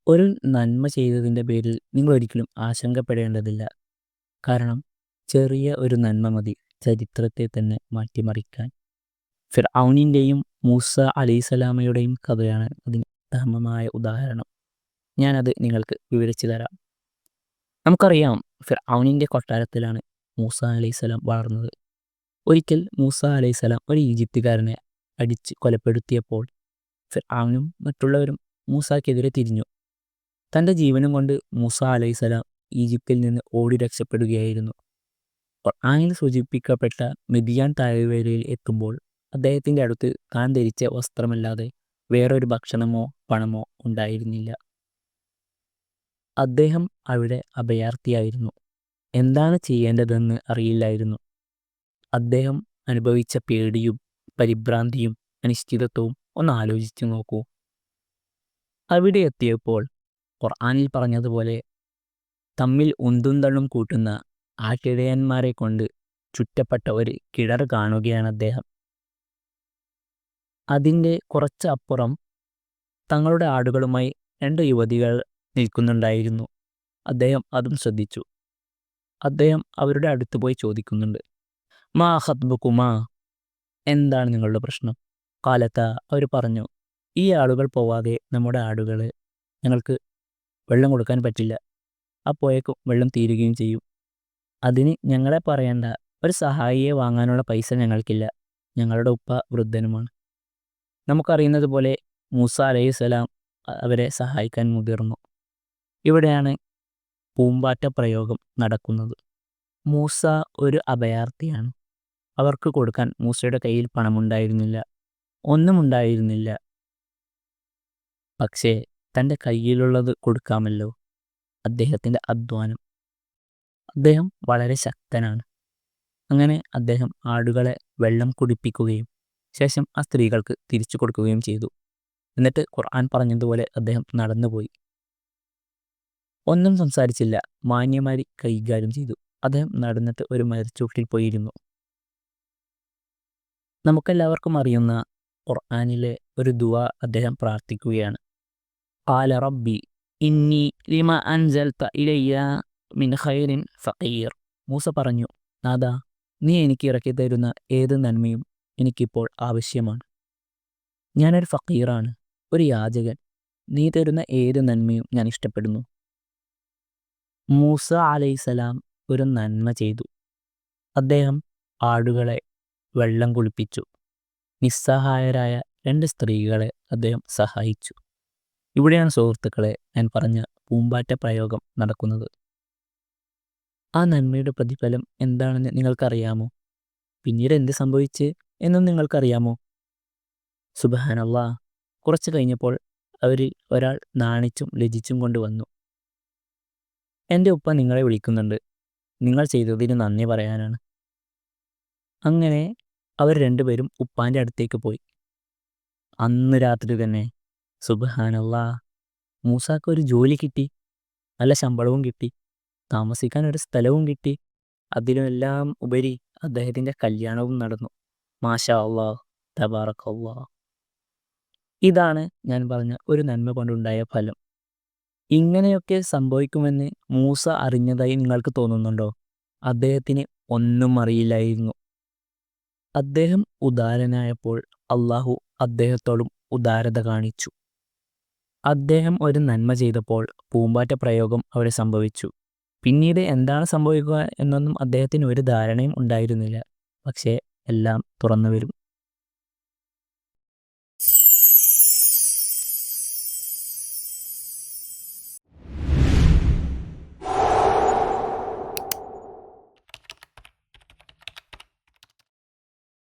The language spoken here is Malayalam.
ഒരു നന്മ ചെയ്തതിൻ്റെ പേരിൽ നിങ്ങൾ ഒരിക്കലും ആശങ്കപ്പെടേണ്ടതില്ല. കാരണം ചെറിയ ഒരു നന്മ മതി ചരിത്രത്തെ തന്നെ മാറ്റിമറിക്കാൻ. ഫിർഔനിൻ്റെയും മൂസ അലൈഹിസ്സലാമയുടെയും കഥയാണ് അതിന് ഉത്തമമായ ഉദാഹരണം. ഞാനത് നിങ്ങൾക്ക് വിവരിച്ചു തരാം. നമുക്കറിയാം, ഫിർഔനിൻ്റെ കൊട്ടാരത്തിലാണ് മൂസ അലൈഹിസ്സലാം വളർന്നത്. ഒരിക്കൽ മൂസ അലൈഹിസ്സലാം ഒരു ഈജിപ്തുകാരനെ അടിച്ച് കൊലപ്പെടുത്തിയപ്പോൾ ഫിർഔനും മറ്റുള്ളവരും മൂസാക്കെതിരെ തിരിഞ്ഞു. തൻ്റെ ജീവനും കൊണ്ട് മൂസ അലൈഹിസ്സലാം ഈജിപ്തിൽ നിന്ന് ഓടി രക്ഷപ്പെടുകയായിരുന്നു. ഖുർആനിൽ സൂചിപ്പിക്കപ്പെട്ട മിദിയാൻ താഴ്വരയിൽ എത്തുമ്പോൾ അദ്ദേഹത്തിൻ്റെ അടുത്ത് താൻ ധരിച്ച വസ്ത്രമല്ലാതെ വേറൊരു ഭക്ഷണമോ പണമോ ഉണ്ടായിരുന്നില്ല. അദ്ദേഹം അവിടെ അഭയാർത്ഥിയായിരുന്നു. എന്താണ് ചെയ്യേണ്ടതെന്ന് അറിയില്ലായിരുന്നു. അദ്ദേഹം അനുഭവിച്ച പേടിയും പരിഭ്രാന്തിയും അനിശ്ചിതത്വവും ഒന്ന് ആലോചിച്ചു നോക്കൂ. അവിടെ എത്തിയപ്പോൾ ഖുർആനിൽ പറഞ്ഞതുപോലെ തമ്മിൽ ഉന്തും തള്ളും കൂട്ടുന്ന ആട്ടിടയന്മാരെ കൊണ്ട് ചുറ്റപ്പെട്ട ഒരു കിണർ കാണുകയാണ് അദ്ദേഹം. അതിൻ്റെ കുറച്ച് അപ്പുറം തങ്ങളുടെ ആടുകളുമായി 2 യുവതികൾ നിൽക്കുന്നുണ്ടായിരുന്നു. അദ്ദേഹം അതും ശ്രദ്ധിച്ചു. അദ്ദേഹം അവരുടെ അടുത്ത് പോയി ചോദിക്കുന്നുണ്ട്, മാ ഖത്ബുകുമാ, എന്താണ് നിങ്ങളുടെ പ്രശ്നം? കാലത്ത് അവർ പറഞ്ഞു, ഈ ആളുകൾ പോവാതെ നമ്മുടെ ആടുകളെ ഞങ്ങൾക്ക് വെള്ളം കൊടുക്കാൻ പറ്റില്ല. അപ്പോഴേക്കും വെള്ളം തീരുകയും ചെയ്യും. അതിന് ഞങ്ങളെ പറയണ്ട, ഒരു സഹായിയെ വാങ്ങാനുള്ള പൈസ ഞങ്ങൾക്കില്ല. ഞങ്ങളുടെ ഉപ്പ വൃദ്ധനുമാണ്. നമുക്കറിയുന്നത് പോലെ മൂസ അലൈഹിസ്സലാം അവരെ സഹായിക്കാൻ മുതിർന്നു. ഇവിടെയാണ് പൂമ്പാറ്റ പ്രയോഗം നടക്കുന്നത്. മൂസ ഒരു അഭയാർത്ഥിയാണ്. അവർക്ക് കൊടുക്കാൻ മൂസയുടെ കയ്യിൽ പണമുണ്ടായിരുന്നില്ല, ഒന്നുമുണ്ടായിരുന്നില്ല. പക്ഷേ തൻ്റെ കയ്യിലുള്ളത് കൊടുക്കാമല്ലോ. അദ്ദേഹത്തിൻ്റെ അധ്വാനം. അദ്ദേഹം വളരെ ശക്തനാണ്. അങ്ങനെ അദ്ദേഹം ആടുകളെ വെള്ളം കുടിപ്പിക്കുകയും ശേഷം ആ സ്ത്രീകൾക്ക് തിരിച്ചു കൊടുക്കുകയും ചെയ്തു. എന്നിട്ട് ഖുർആൻ പറഞ്ഞതുപോലെ അദ്ദേഹം നടന്നുപോയി. ഒന്നും സംസാരിച്ചില്ല, മാന്യമായി കൈകാര്യം ചെയ്തു. അദ്ദേഹം നടന്നിട്ട് ഒരു മരച്ചുവട്ടിൽ പോയിരുന്നു. നമുക്കെല്ലാവർക്കും അറിയുന്ന ഖുർആനിലെ ഒരു ദുആ അദ്ദേഹം പ്രാർത്ഥിക്കുകയാണ്. ഖാല റബ്ബി ഇന്നി ലിമ അൻസൽത ഇലയ്യ മിൻ ഖൈറിൻ ഫഖീർ. മൂസ പറഞ്ഞു, നാദാ, നീ എനിക്ക് ഇറക്കി തരുന്ന ഏത് നന്മയും എനിക്കിപ്പോൾ ആവശ്യമാണ്. ഞാനൊരു ഫഖീറാണ്, ഒരു യാചകൻ. നീ തരുന്ന ഏത് നന്മയും ഞാൻ ഇഷ്ടപ്പെടുന്നു. മൂസ അലൈഹിസ്സലാം ഒരു നന്മ ചെയ്തു. അദ്ദേഹം ആടുകളെ വെള്ളം കുളിപ്പിച്ചു. നിസ്സഹായരായ 2 സ്ത്രീകളെ അദ്ദേഹം സഹായിച്ചു. ഇവിടെയാണ് സുഹൃത്തുക്കളെ ഞാൻ പറഞ്ഞ പൂമ്പാറ്റ പ്രയോഗം നടക്കുന്നത്. ആ നന്മയുടെ പ്രതിഫലം എന്താണെന്ന് നിങ്ങൾക്കറിയാമോ? പിന്നീട് എന്ത് സംഭവിച്ച് എന്നും നിങ്ങൾക്കറിയാമോ? സുബ്ഹാനല്ലാഹ്, കുറച്ച് കഴിഞ്ഞപ്പോൾ അവരിൽ ഒരാൾ നാണിച്ചും ലജ്ജിച്ചും കൊണ്ട് വന്നു. എൻ്റെ ഉപ്പ നിങ്ങളെ വിളിക്കുന്നുണ്ട്, നിങ്ങൾ ചെയ്തതിന് നന്ദി പറയാനാണ്. അങ്ങനെ അവർ 2 പേരും ഉപ്പാൻ്റെ അടുത്തേക്ക് പോയി. അന്ന് രാത്രി തന്നെ സുബ്ഹാനല്ലാഹ്, മൂസാക്ക് ഒരു ജോലി കിട്ടി, നല്ല ശമ്പളവും കിട്ടി, താമസിക്കാൻ ഒരു സ്ഥലവും കിട്ടി. അതിലെല്ലാം ഉപരി അദ്ദേഹത്തിൻ്റെ കല്യാണവും നടന്നു. മാഷാ അല്ലാഹ്, തബാറക്കല്ലാഹ്. ഇതാണ് ഞാൻ പറഞ്ഞ ഒരു നന്മ കൊണ്ടുണ്ടായ ഫലം. ഇങ്ങനെയൊക്കെ സംഭവിക്കുമെന്ന് മൂസ അറിഞ്ഞതായി നിങ്ങൾക്ക് തോന്നുന്നുണ്ടോ? അദ്ദേഹത്തിന് ഒന്നും അറിയില്ലായിരുന്നു. അദ്ദേഹം ഉദാരനായപ്പോൾ അള്ളാഹു അദ്ദേഹത്തോടും ഉദാരത കാണിച്ചു. അദ്ദേഹം ഒരു നന്മ ചെയ്തപ്പോൾ പൂമ്പാറ്റ പ്രയോഗം അവിടെ സംഭവിച്ചു. പിന്നീട് എന്താണ് സംഭവിക്കുക എന്നൊന്നും അദ്ദേഹത്തിന് ഒരു ധാരണയും ഉണ്ടായിരുന്നില്ല. പക്ഷേ എല്ലാം തുറന്നു വരും.